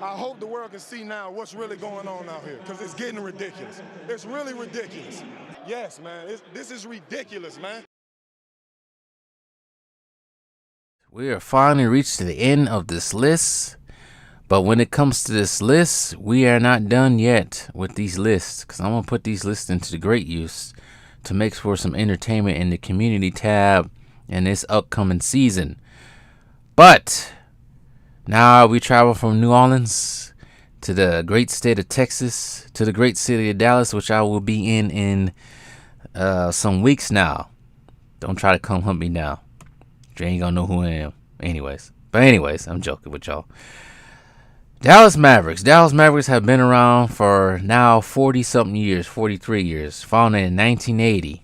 I hope the world can see now what's really going on out here, because it's getting ridiculous. It's really ridiculous. Yes, man. This is ridiculous, man. We are finally reached to the end of this list. But when it comes to this list, we are not done yet with these lists, because I'm going to put these lists into the great use to make for some entertainment in the community tab in this upcoming season. But now we travel from New Orleans to the great state of Texas to the great city of Dallas, which I will be in some weeks now. Don't try to come hunt me now. You ain't gonna know who I am. Anyways, I'm joking with y'all. Dallas Mavericks. Dallas Mavericks have been around for now 40-something years, 43 years. Founded in 1980.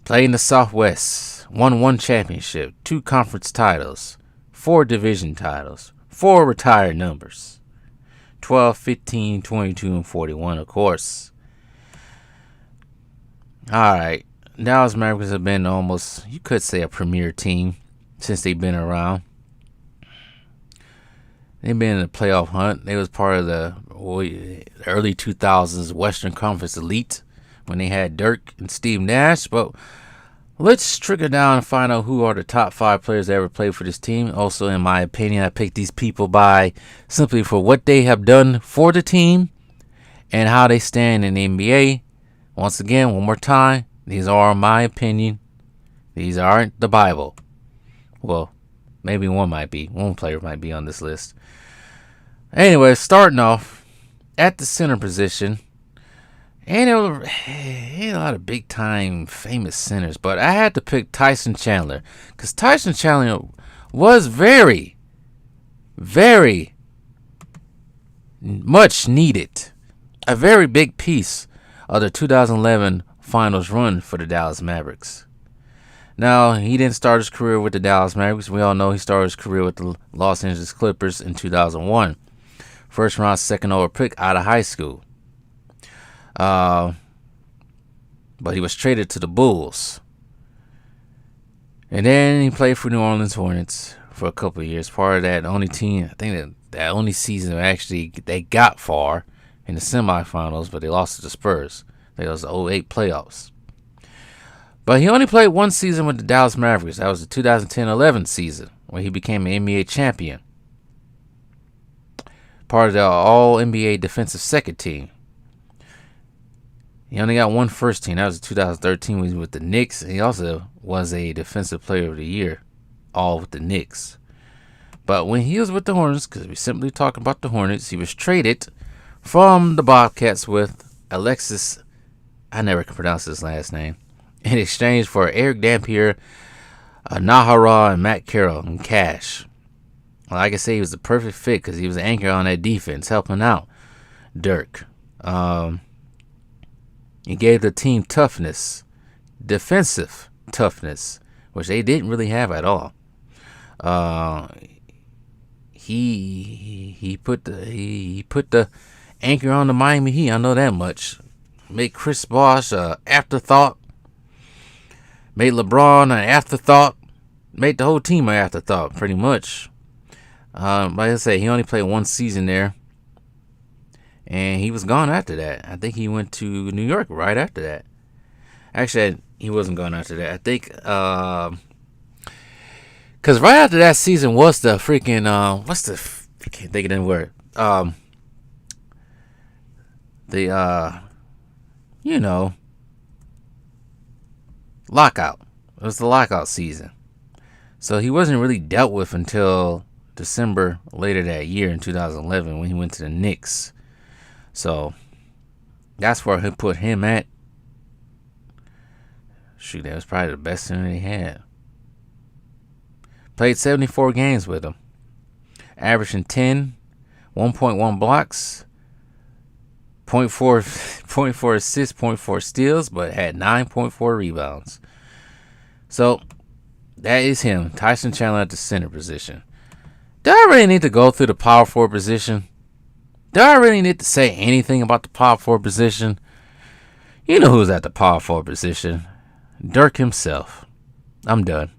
Played in the Southwest. Won 1 championship, 2 conference titles, 4 division titles, 4 retired numbers. 12, 15, 22, and 41, of course. Alright. Dallas Mavericks have been almost, you could say, a premier team since they've been around. They've been in the playoff hunt. They was part of the early 2000s Western Conference Elite when they had Dirk and Steve Nash. But let's trickle down and find out who are the top 5 players that ever played for this team. Also, in my opinion, I picked these people by simply for what they have done for the team and how they stand in the NBA. Once again, one more time, these are my opinion. These aren't the Bible. Well, maybe one player might be on this list. Anyway, starting off at the center position, and ain't a lot of big time famous centers, but I had to pick Tyson Chandler because Tyson Chandler was very, very much needed, a very big piece of the 2011 finals run for the Dallas Mavericks. Now, he didn't start his career with the Dallas Mavericks. We all know he started his career with the Los Angeles Clippers in 2001. First round, second overall pick out of high school. But he was traded to the Bulls. And then he played for New Orleans Hornets for a couple of years. Part of that only team, I think that only season actually they got far in the semifinals, but they lost to the Spurs. That was the 2008 playoffs. But he only played 1 season with the Dallas Mavericks. That was the 2010-11 season, when he became an NBA champion. Part of the All-NBA defensive second team. He only got 1 first team. That was 2013 when he was with the Knicks. And he also was a defensive player of the year, all with the Knicks. But when he was with the Hornets, because we simply talking about the Hornets, he was traded from the Bobcats with Alexis, I never can pronounce his last name, in exchange for Eric Dampier, Nahara, and Matt Carroll and cash. Like I say, he was the perfect fit because he was an anchor on that defense, helping out Dirk. He gave the team toughness, defensive toughness, which they didn't really have at all. He put the anchor on the Miami Heat. I know that much. Made Chris Bosh an afterthought. Made LeBron an afterthought. Made the whole team an afterthought, pretty much. Like I say, he only played 1 season there. And he was gone after that. I think he went to New York right after that. Actually, he wasn't gone after that. I think, because right after that season was the freaking, I can't think of the word. Lockout. It was the lockout season. So he wasn't really dealt with until December later that year in 2011 when he went to the Knicks. So that's where he put him at. Shoot, that was probably the best thing they had. Played 74 games with him. Averaging 10, 1.1 blocks, 0.4 assists, 0.4 steals, but had 9.4 rebounds. So that is him, Tyson Chandler at the center position. Do I really need to go through the power forward position? Do I really need to say anything about the power forward position? You know who's at the power forward position. Dirk himself. I'm done.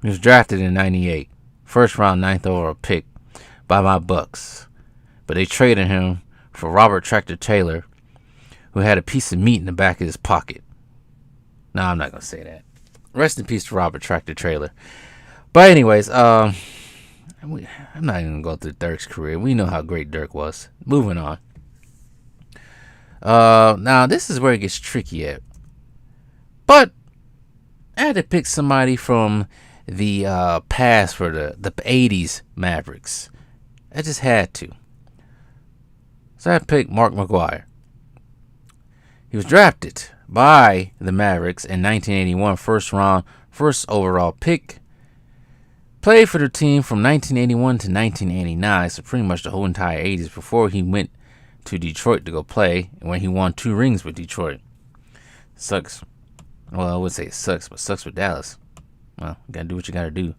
He was drafted in 98. first round, ninth overall pick by my Bucks. But they traded him for Robert Tractor Taylor, who had a piece of meat in the back of his pocket. No, I'm not going to say that. Rest in peace to Robert Tractor Taylor. But anyways, I'm not even going to go through Dirk's career. We know how great Dirk was. Moving on. Now, this is where it gets tricky at. But I had to pick somebody from the past for the 80s Mavericks. I just had to. So I picked Mark McGwire. He was drafted by the Mavericks in 1981, first round, first overall pick. Played for the team from 1981 to 1989, so pretty much the whole entire 80s before he went to Detroit to go play, when he won 2 rings with Detroit. Sucks. Well, I would say it sucks, but sucks with Dallas. Well, you gotta do what you gotta do.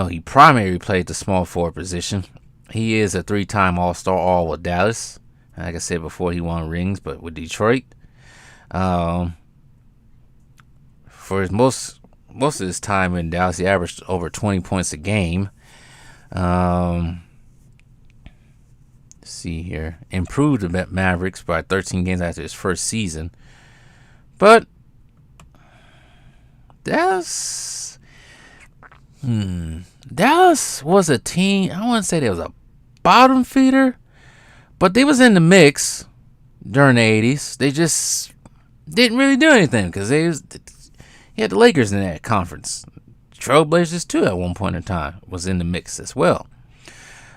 He primarily played the small forward position. He is a 3-time All-Star, all with Dallas. Like I said before, he won rings, but with Detroit. For his most of his time in Dallas, he averaged over 20 points a game. Let's see here. Improved the Mavericks by 13 games after his first season. But Dallas was a team, I wouldn't say they was a bottom feeder, but they was in the mix during the 80s. They just didn't really do anything because you had the Lakers in that conference. Trailblazers too at one point in time was in the mix as well.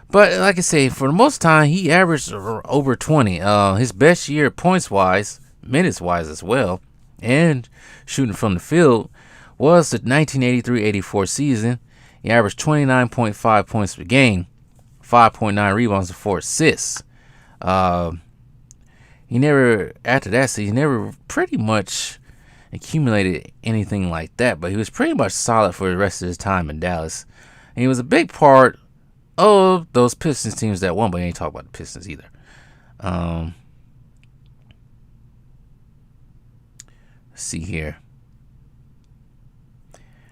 But like I say, for the most time, he averaged over 20. His best year points-wise, minutes-wise as well, and shooting from the field was the 1983-84 season. He averaged 29.5 points per game, 5.9 rebounds, and 4 assists. After that season, he never pretty much accumulated anything like that, but he was pretty much solid for the rest of his time in Dallas. And he was a big part of those Pistons teams that won, but he ain't talking about the Pistons either. Let's see here.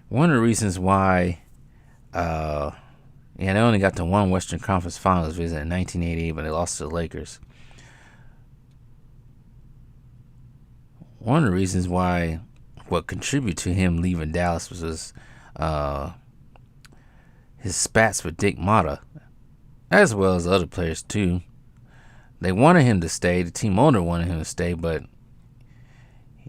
One of the reasons why they only got to one Western Conference Finals visit in 1988, but they lost to the Lakers. One of the reasons why what contributed to him leaving Dallas was his spats with Dick Motta, as well as other players too. They wanted him to stay. The team owner wanted him to stay, but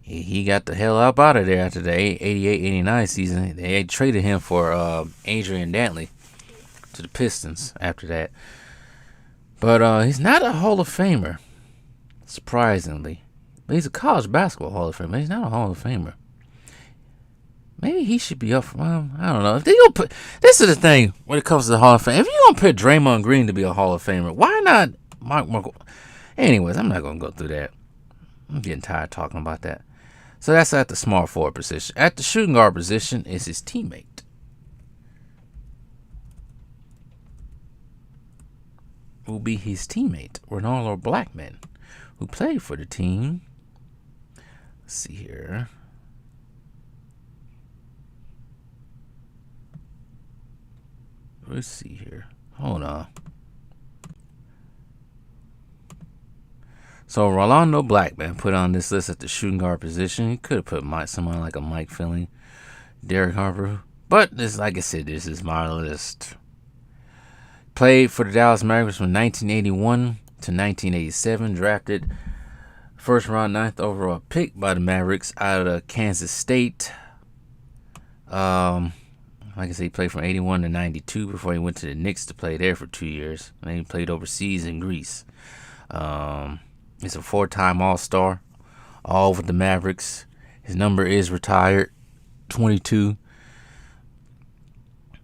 he got the hell up out of there after the 88-89 season. They traded him for Adrian Dantley to the Pistons after that. But he's not a Hall of Famer, surprisingly. But he's a college basketball Hall of Famer. He's not a Hall of Famer. Maybe he should be up for, I don't know. If they gonna put, this is the thing when it comes to the Hall of Fame. If you're going to put Draymond Green to be a Hall of Famer, why not Mark McGwire? Anyways, I'm not going to go through that. I'm getting tired talking about that. So that's at the small forward position. At the shooting guard position is his teammate. Will be his teammate, Ronaldo Blackman, who played for the team. Let's see here. Let's see here. Hold on. So Rolando Blackman put on this list at the shooting guard position. He could have put someone like a Mike Finley, Derek Harper, but this, like I said, this is my list. Played for the Dallas Mavericks from 1981 to 1987. Drafted first round, 9th overall pick by the Mavericks out of Kansas State. Like I said, he played from 81 to 92 before he went to the Knicks to play there for 2 years. And then he played overseas in Greece. He's a 4-time All-Star, all with the Mavericks. His number is retired, 22.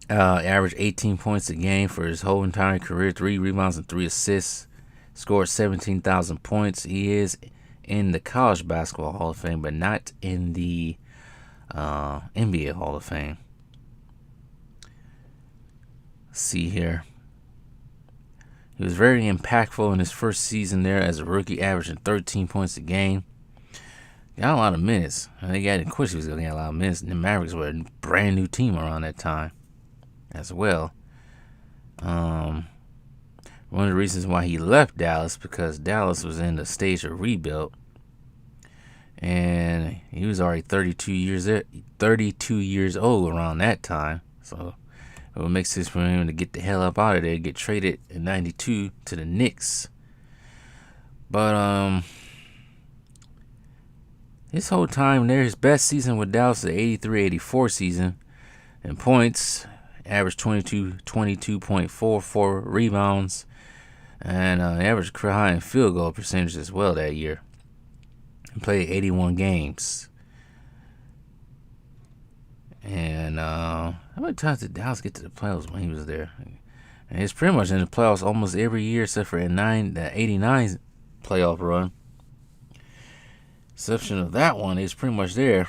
Averaged 18 points a game for his whole entire career, 3 rebounds and 3 assists. Scored 17,000 points. He is in the College Basketball Hall of Fame, but not in the NBA Hall of Fame. Let's see here. He was very impactful in his first season there as a rookie, averaging 13 points a game. Got a lot of minutes. Of course, he was going to get a lot of minutes. And the Mavericks were a brand new team around that time. as well. One of the reasons why he left Dallas, because Dallas was in the stage of rebuild, and he was already 32 years old around that time. So it would make sense for him to get the hell up out of there, get traded in '92 to the Knicks. But his whole time there, his best season with Dallas was the 83-84 season. In points, averaged 22.44 rebounds, and average career high in field goal percentage as well that year. He played 81 games. And how many times did Dallas get to the playoffs when he was there? And he's pretty much in the playoffs almost every year except for the 89 playoff run. Exception of that one, he's pretty much there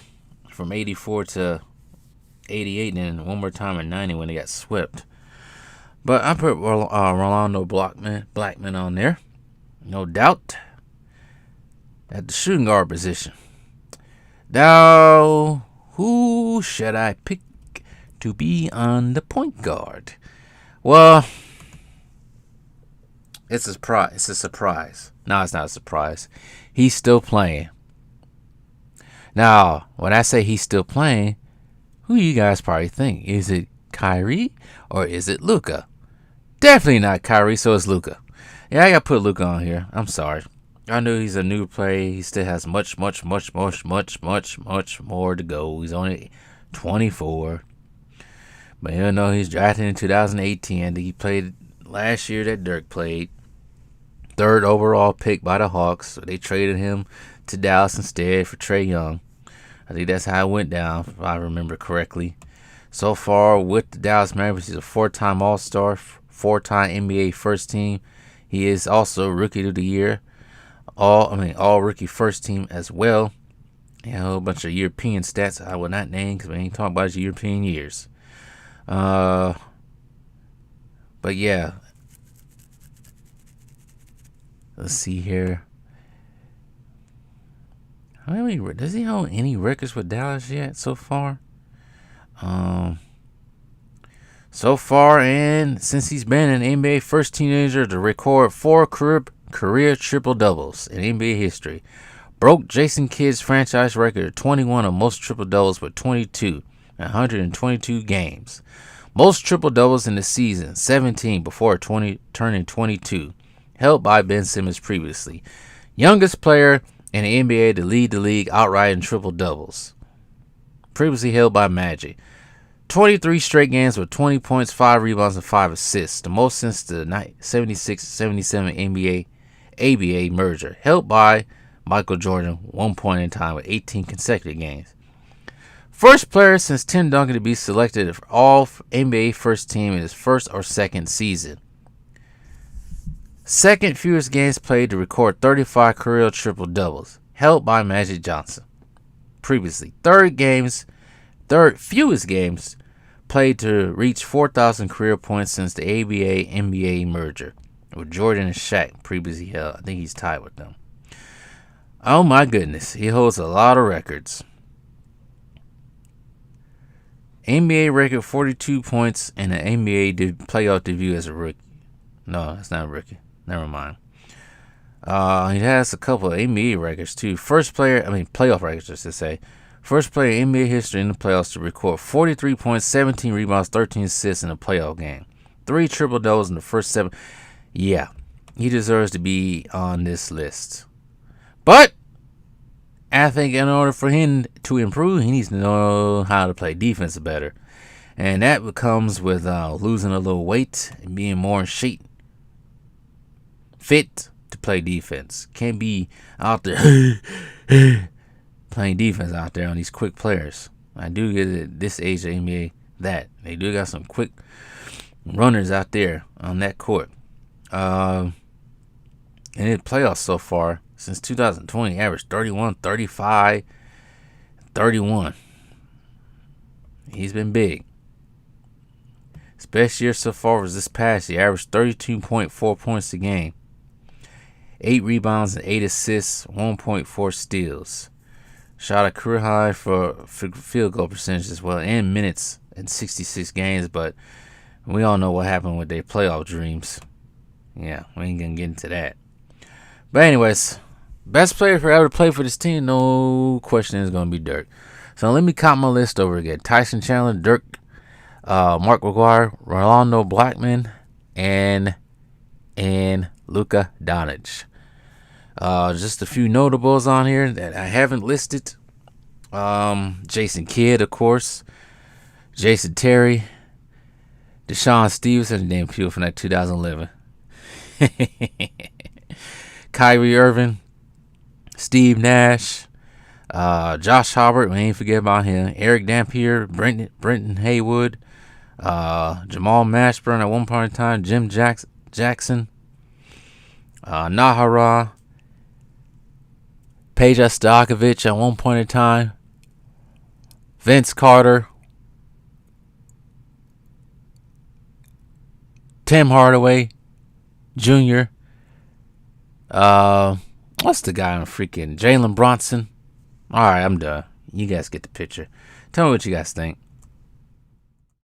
from 84 to 88, and then one more time in 90 when they got swept. But I put Rolando Blackman on there, no doubt, at the shooting guard position. Now, who should I pick to be on the point guard? Well, it's a surprise. No, it's not a surprise. He's still playing. Now, when I say he's still playing, who you guys probably think? Is it Kyrie or is it Luka? Definitely not Kyrie, so it's Luka. Yeah, I got to put Luka on here. I'm sorry. I know he's a new player. He still has much more to go. He's only 24. But you know, he's drafted in 2018. He played last year that Dirk played. 3rd overall pick by the Hawks. So they traded him to Dallas instead for Trae Young. I think that's how it went down, if I remember correctly. So far with the Dallas Mavericks, he's a 4-time All-Star, 4-time NBA first team. He is also Rookie of the Year. All rookie first team as well. And a whole bunch of European stats I will not name because we ain't talking about his European years. But yeah. Let's see here. Does he hold any records with Dallas yet so far? So far, and since he's been an NBA first teenager to record 4 career triple doubles in NBA history, broke Jason Kidd's franchise record of 21 of most triple doubles with 22 in 122 games. Most triple doubles in the season, 17 before turning 22, held by Ben Simmons previously. Youngest player in the NBA to lead the league outright in triple doubles, previously held by Magic. 23 straight games with 20 points, 5 rebounds, and 5 assists, the most since the 76-77 NBA ABA merger, held by Michael Jordan 1 point in time with 18 consecutive games. First player since Tim Duncan to be selected for all NBA first team in his first or second season. Second fewest games played to record 35 career triple doubles, held by Magic Johnson. Previously, third fewest games played to reach 4,000 career points since the ABA-NBA merger, with Jordan and Shaq previously held. I think he's tied with them. Oh my goodness, he holds a lot of records. NBA record 42 points in an NBA playoff debut as a rookie. No, it's not a rookie. Never mind. He has a couple of NBA records too. Playoff records, just to say. First player in NBA history in the playoffs to record 43 points, 17 rebounds, 13 assists in a playoff game. 3 triple doubles in the first 7. Yeah, he deserves to be on this list. But I think in order for him to improve, he needs to know how to play defense better. And that comes with losing a little weight and being more in shape. Fit to play defense. Can't be out there playing defense out there on these quick players. I do get at this age of NBA that they do got some quick runners out there on that court. And in the playoffs so far, since 2020, averaged 31, 35, 31. He's been big. His best year so far was this past year. Averaged 32.4 points a game. 8 rebounds and 8 assists, 1.4 steals. Shot a career high for field goal percentage as well, and minutes in 66 games, but We all know what happened with their playoff dreams. Yeah, we ain't gonna get into that. But anyways, best player for ever to play for this team, no question, is gonna be Dirk. So let me count my list over again: Tyson Chandler, Dirk, Mark McGuire, Rolando Blackman, and Luka Doncic. Just a few notables on here that I haven't listed. Jason Kidd, of course. Jason Terry. Deshaun Stevenson, named people from that 2011. Kyrie Irving. Steve Nash. Josh Howard, we ain't forget about him. Eric Dampier. Brenton Haywood. Jamal Mashburn at one point in time. Jim Jackson. Nahara. Peja Stojakovic at one point in time. Vince Carter. Tim Hardaway Jr. What's the guy on freaking Jalen Bronson? Alright, I'm done. You guys get the picture. Tell me what you guys think.